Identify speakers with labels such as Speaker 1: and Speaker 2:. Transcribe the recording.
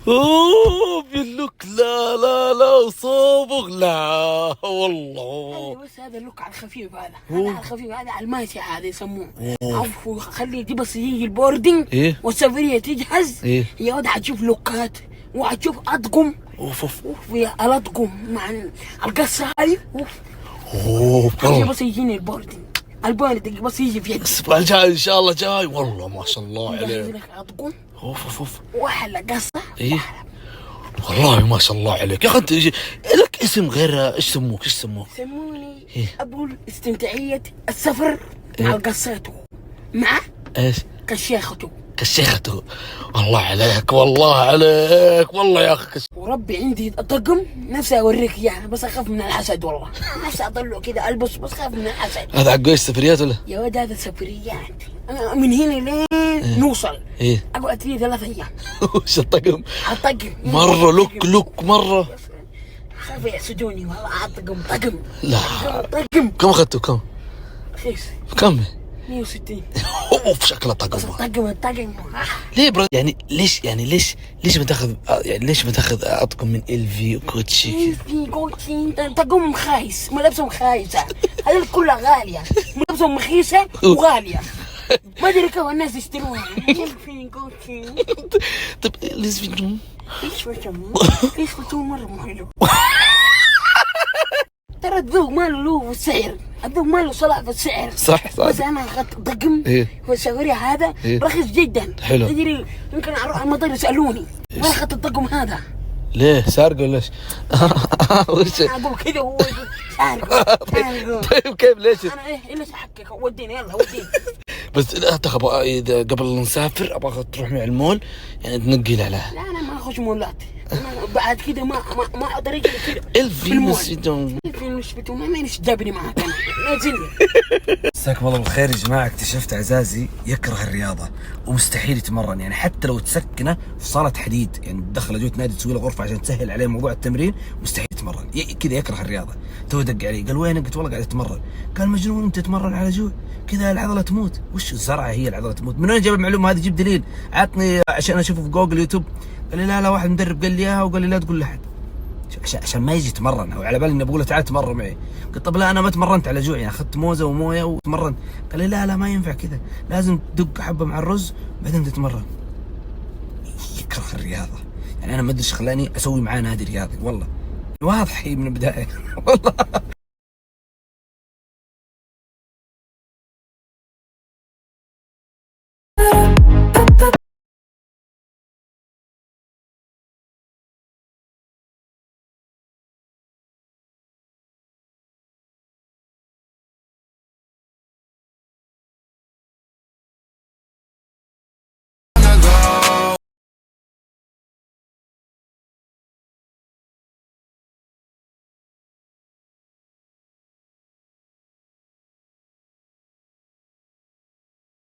Speaker 1: اوه باللوك، لا لا لا صابغ، لا والله.
Speaker 2: ايوه بس هذا اللوك على الخفيف، هذا
Speaker 1: أوه.
Speaker 2: على الخفيف، هذا على الماشي هذا يسموه.
Speaker 1: أوه.
Speaker 2: عفوا خليه دي بس يجي البوردنج
Speaker 1: ايه
Speaker 2: والسفرية تجهز.
Speaker 1: ايه
Speaker 2: يا ولد حتشوف لوكات وحتشوف اطقم.
Speaker 1: اوف اوف
Speaker 2: اوف يا الاطقم مع القصة هذه. اوف
Speaker 1: اوه
Speaker 2: خليه
Speaker 1: والله.
Speaker 2: بس يجيني البوردنج، البوردنج بس يجي في يدي.
Speaker 1: الاسبوع الجاي ان شاء الله جاي، والله ما شاء الله
Speaker 2: يجهز
Speaker 1: عليك.
Speaker 2: لك اطقم
Speaker 1: اوف اوف اوف.
Speaker 2: واحلى قصة.
Speaker 1: ايه والله ما شاء الله عليك يا اخي. انت لك اسم غير، ايش سموك ايش سموك؟
Speaker 2: يسموني
Speaker 1: إيه؟
Speaker 2: ابو استمتاعية السفر مع
Speaker 1: إيه؟
Speaker 2: القصات مع
Speaker 1: ايش؟
Speaker 2: كشيخته.
Speaker 1: كشيخته. والله عليك والله عليك والله يا اخي
Speaker 2: وربي عندي طقم نفسي اوريك اياه، بس اخاف من الحسد والله. نفسي اطلعه كذا البس بس اخاف من الحسد.
Speaker 1: هذا حق ايش، سفريات ولا؟
Speaker 2: يا ولد هذا سفريات، انا من هنا لين نوصل
Speaker 1: ايه
Speaker 2: اقعد لي 3 ايام.
Speaker 1: وش الطقم؟
Speaker 2: الطقم
Speaker 1: مرة لوك مرة.
Speaker 2: خاف يحسدوني والله. طقم
Speaker 1: لا
Speaker 2: طقم
Speaker 1: كم اخذته كم؟
Speaker 2: رخيص
Speaker 1: كم؟
Speaker 2: 160.
Speaker 1: اوف شكله
Speaker 2: بس
Speaker 1: طقم.
Speaker 2: الطقم
Speaker 1: ليه برا؟ يعني ليش بتاخذ، يعني ليش بتاخذ اطقم من الفي وكوتشي؟
Speaker 2: في كوتشي طقم خايس، ملابسهم خايسه، هذول كلها غاليه، ملابسهم رخيصه وغاليه. ما ادري كيف الناس يشتروها. في كوتشي
Speaker 1: طيب ليش في
Speaker 2: ايش وشم ايش وشم مره مو حلو. ترى الذوق ماله له سعر، الذوق ماله صلاح في السعر.
Speaker 1: صح
Speaker 2: بس انا اخذت طقم
Speaker 1: إيه؟
Speaker 2: في السفرية هذا
Speaker 1: إيه؟
Speaker 2: رخيص جدا.
Speaker 1: حلو.
Speaker 2: تدري يمكن اروح المطار يسالوني وين اخذت الطقم هذا.
Speaker 1: ليه سارق ولا ايش؟ وش؟
Speaker 2: اقول كذا هو يقول سارق.
Speaker 1: طيب كيف ليش؟
Speaker 2: انا ايه ليش احكك، وديني يلا وديني.
Speaker 1: بس لا تخبى اذا قبل نسافر ابغى تروح مع المول، يعني تنقي له.
Speaker 2: لا انا ما اخش مولات، انا بعد كذا ما اقدر اجي كذا
Speaker 1: الفي مسجون.
Speaker 2: في المشبت وما مانيش جابني معك انا نازلني.
Speaker 3: مساكم الله بالخير يا جماعه. اكتشفت عزازي يكره الرياضه ومستحيل يتمرن، يعني حتى لو تسكنه في صاله حديد، يعني تدخله جوه نادي تسوي له غرفه عشان تسهل عليه موضوع التمرين، مستحيل يتمرن. كذا يكره الرياضه. تو دق علي قال وينك؟ قلت والله قاعد اتمرن. قال مجنون انت تتمرن على جوع كذا العضله تموت. وش الزرعه هي العضله تموت؟ من وين جاب المعلومه هذه؟ جيب دليل عطني عشان اشوفه في جوجل يوتيوب. قال لي لا واحد مدرب قال لي اياها وقال لي لا تقول لاحد عشان ما يجي يتمرن، او على بالي اني بقول له تعال تمرن معي. قلت طب لا انا ما تمرنت على جوع، يعني اخذت موزه ومويه وتمرنت. قال لي لا ما ينفع كذا، لازم تدق حبه مع الرز بعدين تتمرن. يكره الرياضه، يعني انا ما ادري ايش خلاني اسوي معاه نادي رياضي، والله واضح هي من البدايه. والله